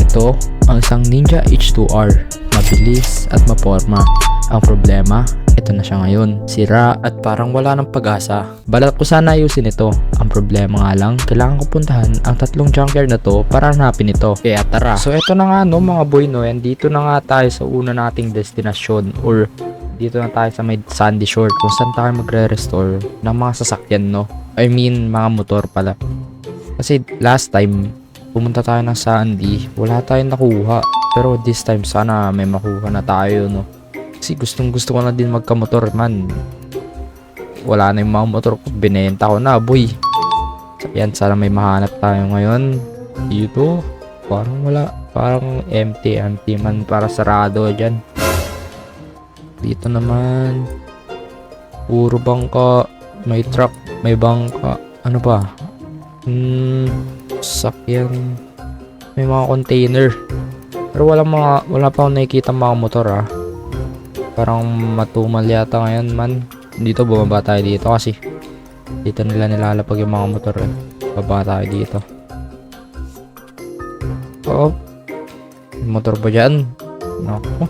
Ito ang isang Ninja H2R, mabilis at maporma. Ang problema, ito na siya ngayon. Sira at parang wala ng pag-asa. Balat ko sana ayusin ito. Ang problema nga lang, kailangan ko puntahan ang tatlong junkyard na to para hanapin ito. Kaya tara. So ito na nga no mga boy no, and dito na nga tayo sa una nating destinasyon, or dito na tayo sa may Sandy Shore kung saan tayo magre-restore ng mga sasakyan no. I mean mga motor pala. Kasi last time pumunta tayo ng Sandy, wala tayong nakuha. Pero this time sana may makuha na tayo no. Kasi gustong gusto ko na din magka-motor man. Wala na yung mga motor ko, binenta ko na boy. So, yan, sana may mahanap tayo ngayon. Dito, parang wala. Parang empty man, para sarado dyan. Dito naman, puro bangka. May truck, may bangka. Ano pa? Sakyan. May mga container. Pero wala pa akong nakikita mga motor ah. Parang matumal yata ngayon man. Dito bumaba tayo dito kasi dito nila nilalapag yung mga motor eh. Baba tayo dito. Oh, motor ba dyan? Naku,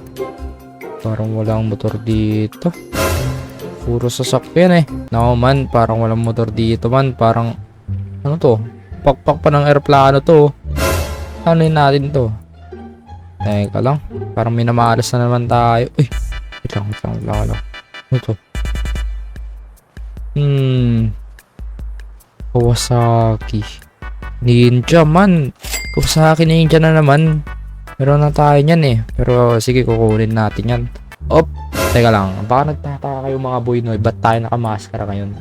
parang walang motor dito. Puro sasakyan eh. Naku man, parang walang motor dito man. Parang ano to? Pakpak pa ng aeroplano to. Ano yun natin to? Teka lang, parang minamalas na naman tayo. Uy, wait lang. Ano to? Kawasaki Ninja man. Kawasaki Ninja na naman. Meron na tayo nyan eh. Pero sige, kukunin natin yan. Op, teka lang, baka nagtataka kayo mga boy no, ba't tayo nakamaskara ngayon?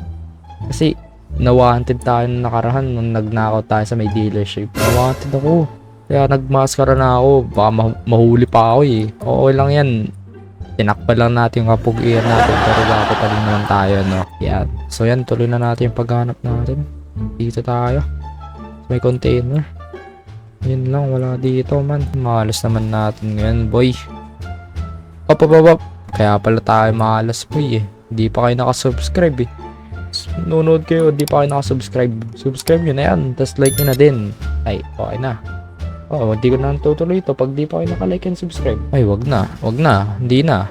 Kasi na-wanted tayo nung nakarahan nung nagnakaw tayo sa may dealership. Na-wanted ako, kaya nagmaskara na ako. Baka mahuli pa ako eh. Okay lang yan, tinakpan lang natin yung kapug-iyan natin, pero dapat pa rin naman tayo no. Yan, so yan, tuloy na natin yung paghanap natin. Dito tayo may container. Yun lang, wala dito man. Malas naman natin ngayon boy. Op. Kaya pala tayo malas boy eh. Hindi pa kayo nakasubscribe eh. Nunod kayo, hindi pa kayo nakasubscribe. Subscribe nyo na yan, tas like nyo na din. Ay, okay na. Oh, hindi ko na tutuloy ito pag di pa kayo nakalike and subscribe. Ay, wag na, hindi na.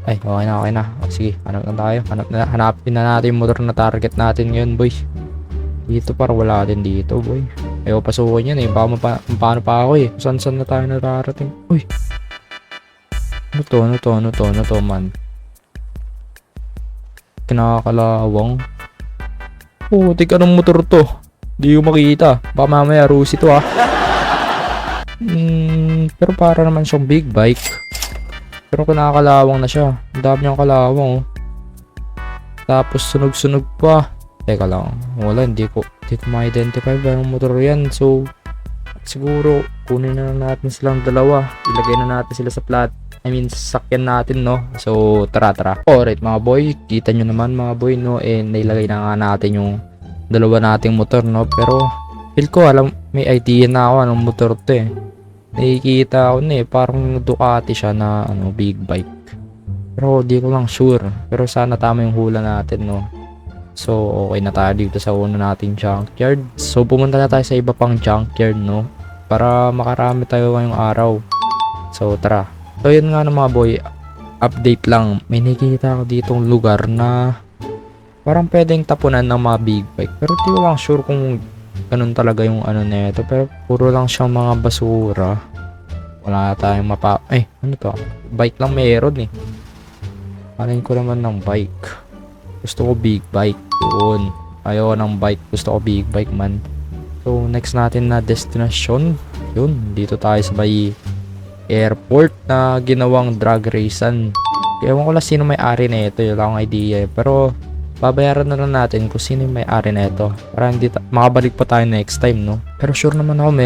Ay, okay na. O, sige, hanap na tayo. Hanapin na natin yung motor na target natin ngayon boy. Dito para wala din dito boy. Ayaw pasukin yan eh. Baka paano pa ako eh. Saan na tayo nararating. Uy. Ano to man. Kinakalawang. Oh, tika ng motor to. Di ko makita. Baka mamaya rusi to ah. Pero para naman siyang big bike. Pero kinakalawang na siya. Ang dami niyang kalawang oh. Tapos sunog pa. Teka lang, wala, hindi ko ma-identify ba yung motor yan. So siguro kunin na natin silang dalawa, ilagay na natin sila sa sasakyan natin no. So tara. Alright mga boy, kita nyo naman mga boy no, nailagay na nga natin yung dalawa nating motor no. Pero feel ko may idea na ako anong motor to eh. Nakikita ko na eh, parang Ducati siya na big bike. Pero di ko lang sure, pero sana tama yung hula natin no. So, okay na tayo dito sa una nating junkyard. So, pumunta na tayo sa iba pang junkyard, no? Para makarami tayo ngayong araw. So, tara. So, yun nga na mga boy. Update lang. May nakikita ako ditong lugar na parang pwedeng tapunan ng mga big bike. Pero di ko lang sure kung ganun talaga yung nito. Pero puro lang siyang mga basura. Wala tayong ano to? Bike lang meron eh. Alin ko naman ng bike. Gusto ko big bike. Yun. Ayaw ng bike. Gusto ko big bike man. So, next natin na destination. Yun. Dito tayo sa may airport na ginawang drag racean. Ewan ko lang sino may-ari na ito. Yun lang ang idea. Pero, babayaran na lang natin kung sino yung may-ari na ito. Para hindi makabalik pa tayo next time, no? Pero sure naman ako,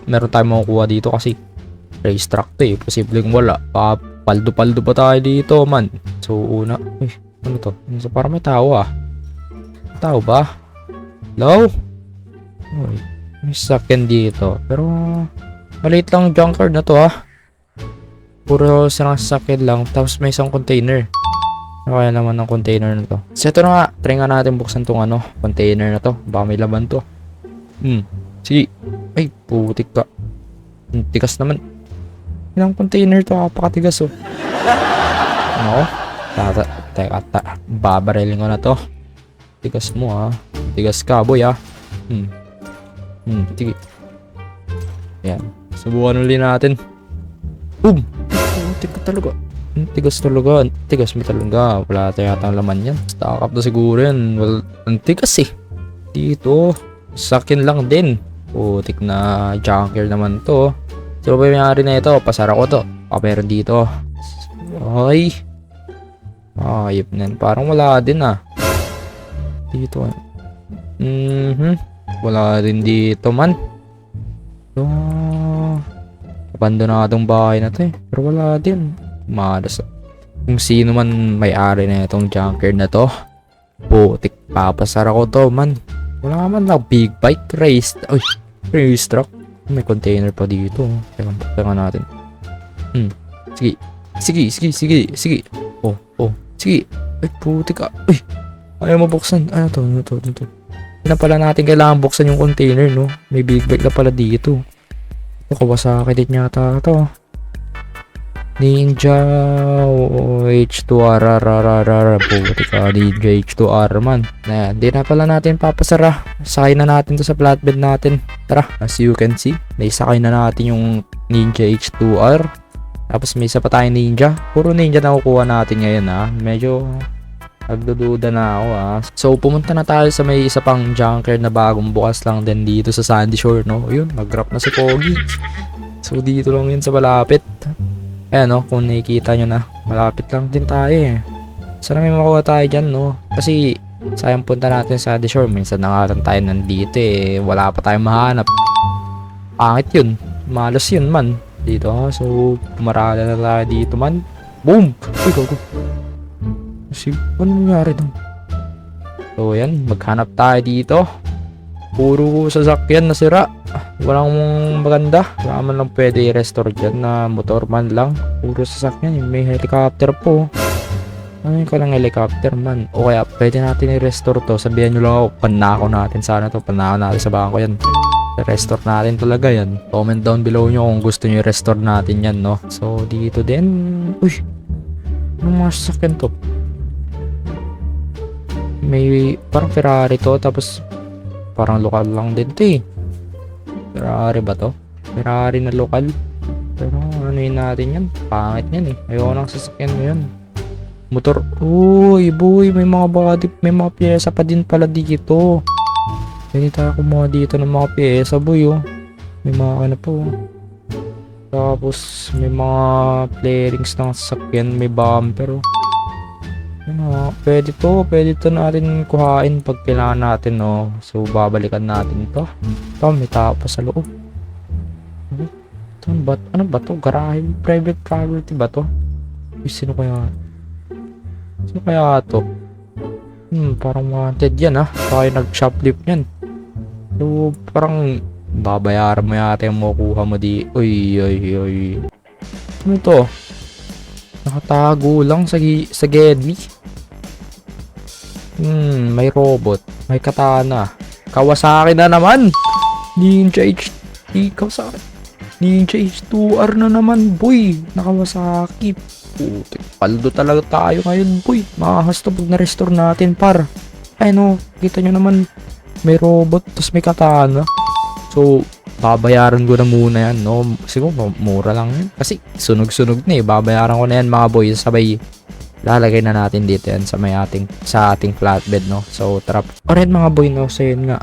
meron tayong makukuha dito kasi racetrack to eh. Posibleng wala. Paldo-paldo pa tayo dito, man. So, una. Ano to? So, parang may tao ah. Tao ba? Hello? Uy, may sasakyan dito. Pero, maliit lang junkyard na to ah. Puro sarang sasakyan lang. Tapos may isang container. Ano kaya naman ng container na to? So, ito na nga. Try nga natin buksan tong container na to. Baka may laman to. Sige. Ay, putik ka. Ang tigas naman. Ilang container to, kapakatigas oh. Ano? Teka, babarelin ko na to. Tigas mo ah. Tigas ka boy ah. Sige. Ayan. Subukan ulit natin. Boom! Tigas talaga. Tigas talaga. Tigas mo talaga. Wala tayo yata ang laman yan. Stock up na siguro yan. Well, ang tigas eh. Dito. Sakin lang din. Putik na junker naman to. So, mayari na ito. Pasara ko to. Meron dito. Ay. Ayop na yan. Parang wala din ah. Dito. Wala din dito man. So, abandonadong bahay na to eh. Pero wala din. Malas. Kung sino man may-ari na itong junker na to. Putik. Papasara ko to man. Wala man lang. Big bike race. Uy. Race truck. May container pa dito. Teka natin. Sige. Oh. Sige. Ay, putik ka. Uy. Ayaw mabuksan. Ano to? Hindi na pala natin kailangan buksan yung container, no? May big bike na pala dito. Ito, Kawasaki din yata ito. Ninja H2R. Putik ka. Ninja H2R man. Ayan, di na pala natin papasara. Sakay na natin to sa flatbed natin. Tara, as you can see, naisakay na natin yung Ninja H2R. Tapos may isa pa tayong ninja. Puro ninja na kukuha natin ngayon ha. Medyo nagdududa na ako ha. So pumunta na tayo sa may isa pang junker na bagong bukas lang din dito sa Sandy Shore, no? Ayun, nag-wrap na si Pogi. So dito lang yun sa malapit. Ayan no, kung nakikita nyo na, malapit lang din tayo eh. Sana may makuha tayo dyan, no? Kasi sayang punta natin sa Sandy Shore. Minsan na nga lang tayo nandito eh. Wala pa tayong mahanap. Pangit yun. Malos yun man. Dito ha. So pumarada na tayo dito man. Boom! Uy, gago. Kasi ano nangyari doon? So yan, maghanap tayo dito. Puro sasakyan na sira. Walang maganda. Wala man lang pwede i-restore dyan na motor man lang. Puro sasakyan. May helicopter po. Ano ka lang helicopter man. O kaya pwede natin i-restore to. Sabihan nyo lang ako, panako natin sana to. Panako natin sa bangko yan. I-restore natin talaga yan. Comment down below nyo kung gusto nyo i-restore natin yan, no? So dito din. Uy! Anong mga sasakyan to? May parang Ferrari to. Tapos parang lokal lang din to eh. Ferrari ba to? Ferrari na lokal. Pero ano yun natin yan? Pangit yan eh. Ayoko nang sasakyan mo yun. Motor. Uy boy, may mga body, may mga pyesa pa din pala dito. Pwede tayo kumuha dito ng mga pyesa boy oh. May mga ano po. Tapos may mga flarings ng sasakyan. May bumper oh. Ano, pwede to natin kuhain pag kailangan natin no. So babalikan natin to. Ito may tao pa sa loob. Ano ba to? Garahe, private property ba to? Sino kaya to? Parang wanted yan ha. Kaya nag-shoplift yan. So parang babayaran mo yata yung makukuha mo di. Uy. Ano to? Nakatago lang sa Gedli. May robot. May katana. Kawasaki na naman. Ninja H2R na naman, boy. Nakawasaki. Putik. Paldo talaga tayo ngayon, boy. Makahas to pag na-restore natin, par. Ay no, kita nyo naman. May robot, tapos may katana. So, babayaran ko na muna yan, no? Siguro, mura lang yan. Kasi, sunog-sunog na eh. Babayaran ko na yan, mga boy. Sabay, lalagay na natin dito yan sa ating flatbed, no? So, tara. Alright, mga boy, no? So, yun nga.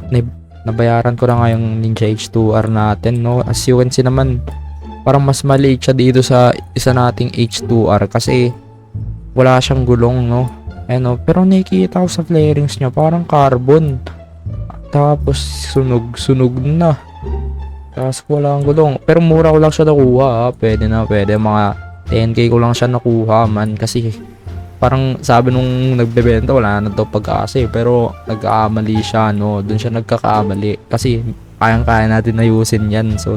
Nabayaran ko na nga yung Ninja H2R natin, no? As you can see naman, parang mas maliit siya dito sa isa nating H2R kasi wala siyang gulong, no? Ano, pero nakikita ko sa flarings niya, parang carbon. Tapos, sunog na. Tapos walang gulong. Pero mura ko lang siya nakuha ha. Pwede. Mga 10k ko lang siya nakuha man. Kasi parang sabi nung nagbebenta wala na daw pag-asa eh. Pero nagkakamali siya no. Doon siya nagkakamali. Kasi kayang-kaya natin ayusin yan. So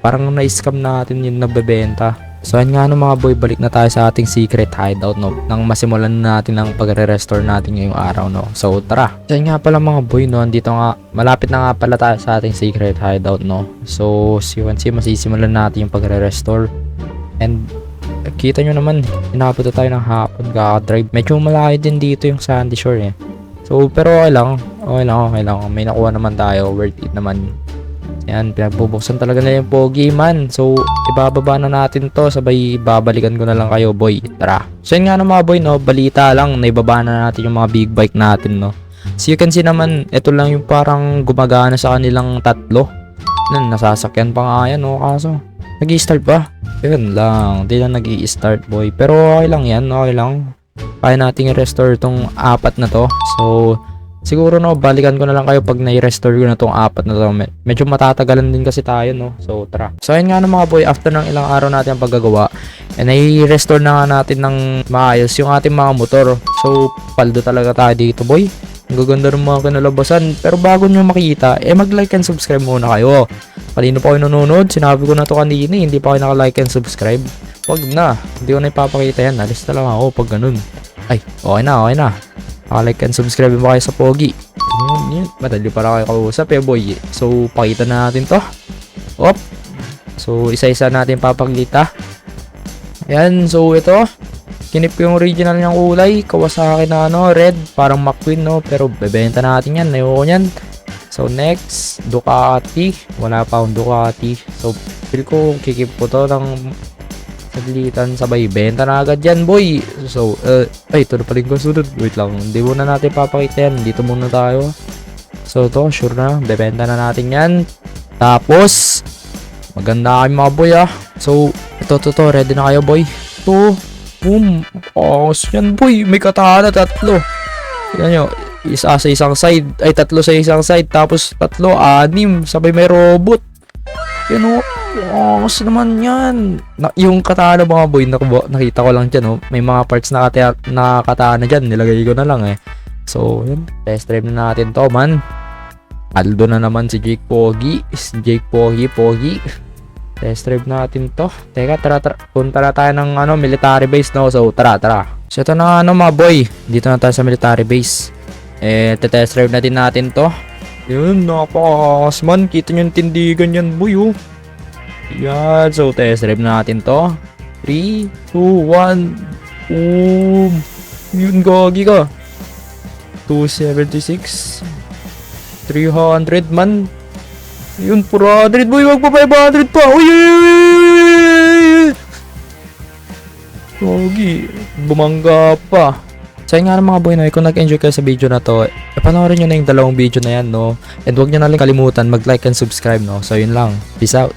parang na-scam natin yung nagbebenta. So ayun nga no mga boy, balik na tayo sa ating secret hideout no, nang masimulan na natin ang pagre-restore natin ngayong araw no. So tara. So ayun nga pala mga boy no, andito nga, malapit na nga pala tayo sa ating secret hideout no. So as you can see, masisimulan natin yung pagre-restore. And kita nyo naman, inabot tayo ng hapon, kaka-drive. Medyo malayo din dito yung Sandy Shore eh. So pero okay lang. May nakuha naman tayo, worth it naman. Yan, pinagbubuksan talaga na yung pogi man. So, ibababa na natin to. Sabay, babalikan ko na lang kayo, boy. Tara. So, yun nga no, mga boy, no. Balita lang, naibaba na natin yung mga big bike natin, no. So, you can see naman, ito lang yung parang gumagana sa kanilang tatlo. Nasasakyan pa nga yan, no. Kaso, nag-i-start ba? Yun lang. Di lang nag-i-start, boy. Pero, okay lang yan. Okay lang. Kaya natin i-restore tong apat na to. So, siguro no, balikan ko na lang kayo pag na-restore ko na tong apat na to. Medyo matatagalan din kasi tayo no. So tara. So ayun nga no mga boy, after ng ilang araw natin ang paggagawa, na-restore na nga natin ng maayos yung ating mga motor. So paldo talaga tayo dito boy. Ang gaganda ng mga kinalabasan. Pero bago nyo makita, mag-like and subscribe muna kayo. Kanino pa kayo nanonood? Sinabi ko na to kanina, hindi pa kayo naka-like and subscribe. Wag na, hindi ko na ipapakita yan. Alis na lang ako pag ganun. Ay, okay na. Like and subscribe mo kayo sa Pogi. Yun. Madali para kayo kausap boy. So, pakita na natin to. Op. So, isa-isa natin papakita. Ayan, so ito. Kinip ko yung original niyang kulay. Kawasaki na red. Parang McQueen no. Pero bebenta natin yan. Ayoko yan. So, next. Ducati. Wala pa akong Ducati. So, feel ko kikip ko to ng saglitan, sabay benta na agad yan boy. So ay ito na pala yung kasunod, wait lang, hindi muna natin papakita yan, dito muna tayo. So to sure na, bebenta na natin yan. Tapos maganda kayo mga boy So ito ready na kayo boy. Ito boom, yan boy, may katana tatlo. Tignan nyo, isa sa isang side, ay tatlo sa isang side, tapos tatlo, anim, sabay may robot. Yan kasi naman yan. Yung katana mga boy, nakita ko lang dyan may mga parts na katana dyan, nilagay ko na lang So yun, test drive na natin to man. Aldo na naman si Jake Pogi. Test drive natin to. Teka, tara. Punta na tayo ng military base no. So tara. So ito na mga boy, dito na tayo sa military base. Test drive natin to. Yun, napakakas man. Kita nyo yung tindigan yan boy Yan, so test drive natin to. 3, 2, 1. Boom. Yun, gagi ka. 276. 300 man. Yun, 400 boy. Wag pa 500 pa. Uy! Gagi. Bumangga pa. So yun nga mga boy kung nag-enjoy kayo sa video na to, panoorin nyo na yung dalawang video na yan no. And huwag nyo na lang kalimutan mag-like and subscribe no. So yun lang. Peace out.